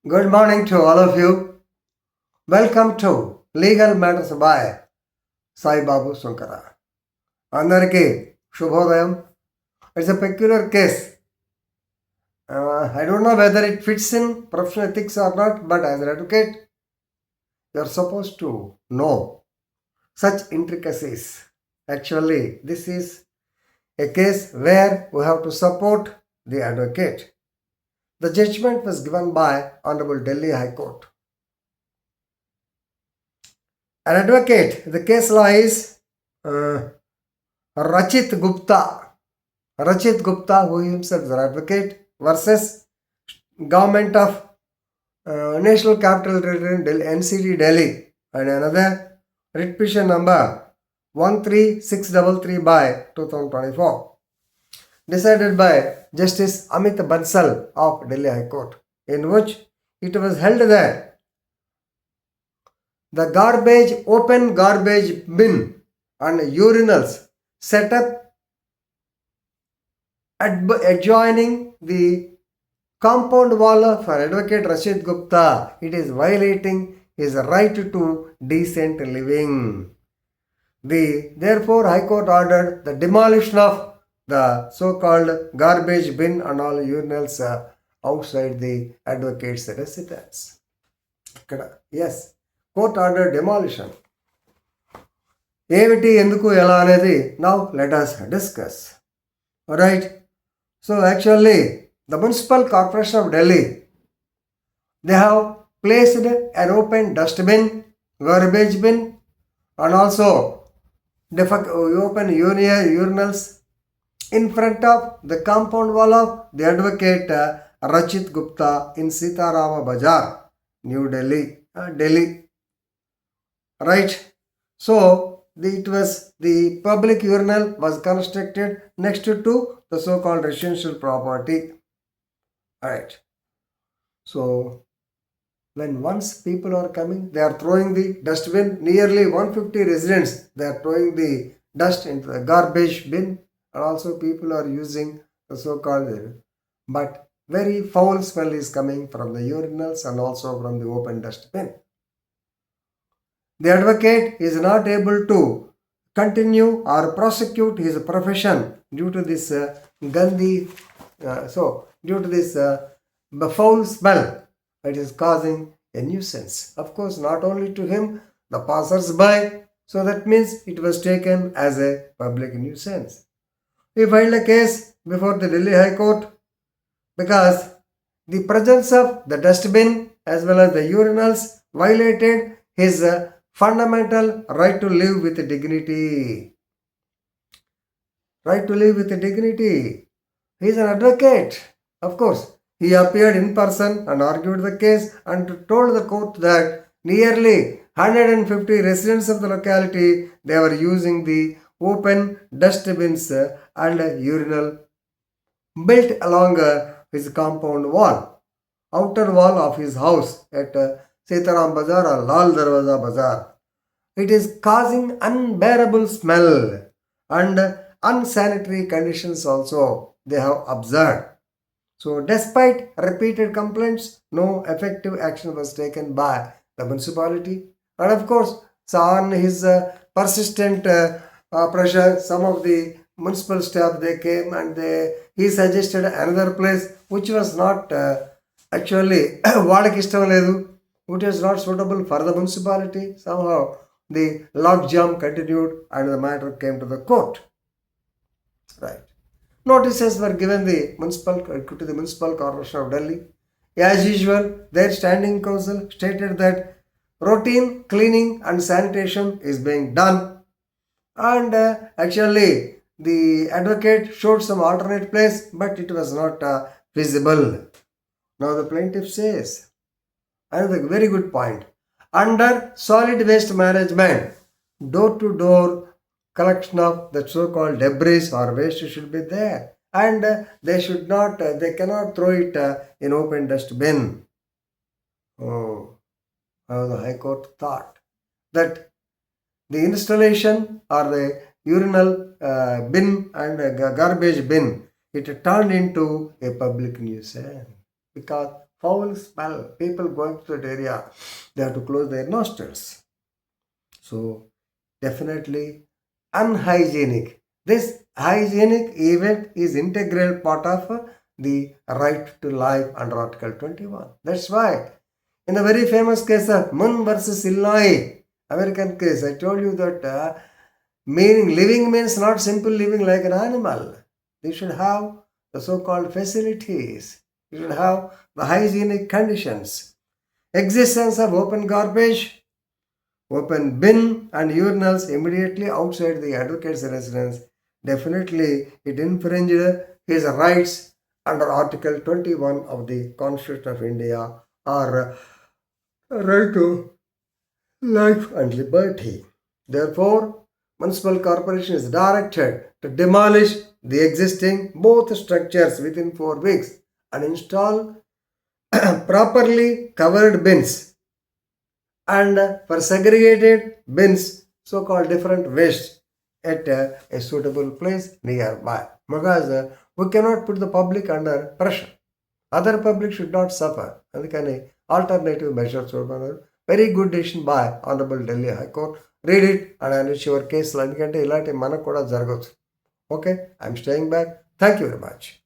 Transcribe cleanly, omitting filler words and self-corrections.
Good morning to all of you. Welcome to Legal Matters by Sai Babu Sunkara. Andariki Shubhodayam. It's a peculiar case. I don't know whether it fits in professional ethics or not, but as an advocate, you are supposed to know such intricacies. Actually, this is a case where we have to support the advocate. The judgment was given by Honorable Delhi High Court. An advocate, the case law is Rachit Gupta. Rachit Gupta, who himself is an advocate, versus Government of National Capital Territory Delhi, NCT Delhi, and another writ petition number 13633 by 2024. Decided by Justice Amit Bansal of Delhi High Court, in which it was held that the open garbage bin and urinals set up adjoining the compound wall of Advocate Rachit Gupta, it is violating his right to decent living. Therefore, High Court ordered the demolition of the so-called garbage bin and all urinals outside the advocate's residence. Yes, court ordered demolition. ఏమిటి ఎందుకు ఎలా అనేది now let us discuss. Alright, so actually the Municipal Corporation of Delhi, they have placed an open dustbin, garbage bin, and also open urinals in front of the compound wall of the advocate Rachit Gupta in Sitarama Bazar, New Delhi, Delhi. Right? So the public urinal was constructed next to the so-called residential property. Alright. So when once people are coming, they are throwing the dustbin. Nearly 150 residents, they are throwing the dust into the garbage bin, and also people are using the so-called, but very foul smell is coming from the urinals and also from the open dustbin. The advocate is not able to continue or prosecute his profession due to this due to this foul smell. It is causing a nuisance. Of course, not only to him, the passers-by. So that means it was taken as a public nuisance. We filed a case before the Delhi High Court because the presence of the dustbin as well as the urinals violated his fundamental right to live with dignity. Right to live with dignity. He is an advocate. Of course, he appeared in person and argued the case and told the court that nearly 150 residents of the locality, they were using the open dustbins and urinal built along his compound wall, outer wall of his house at Sitarama Bazar or Lal Darwaza Bazar. It is causing unbearable smell and unsanitary conditions also they have observed. So despite repeated complaints, no effective action was taken by the municipality. And of course, so on his persistent pressure, some of the municipal staff, they came and he suggested another place which was not actually which was not suitable for the municipality. Somehow the logjam continued and the matter came to the court. Right. Notices were given to the Municipal Corporation of Delhi. As usual, their standing council stated that routine cleaning and sanitation is being done, and actually the advocate showed some alternate place, but it was not feasible. Now the plaintiff says, another very good point, under solid waste management, door-to-door collection of the so-called debris or waste should be there, and they cannot throw it in open dustbin. Oh, how the High Court thought that the installation or the urinal bin and garbage bin, it turned into a public nuisance. because foul smell, people going to that area, they have to close their nostrils. So definitely unhygienic. This hygienic event is integral part of the right to life under Article 21. That's why in the very famous case of Munn versus Illinois, American case, I told you that meaning living means not simple living like an animal. They should have the so-called facilities. You should have the hygienic conditions. Existence of open garbage, open bin and urinals immediately outside the advocate's residence. Definitely it infringed his rights under Article 21 of the Constitution of India, or right to life and liberty. Therefore, municipal corporation is directed to demolish the existing both structures within 4 weeks and install properly covered bins and for segregated bins, so-called different waste, at a suitable place nearby. Because we cannot put the public under pressure. Other public should not suffer. Andukani alternative measures చూడమన్నారు. Very good decision by Honorable Delhi High Court. Read it and enrich your case. ఎందుకంటే ఇలాంటి మనకు కూడా జరగవచ్చు. Okay, I'm staying back. Thank you very much.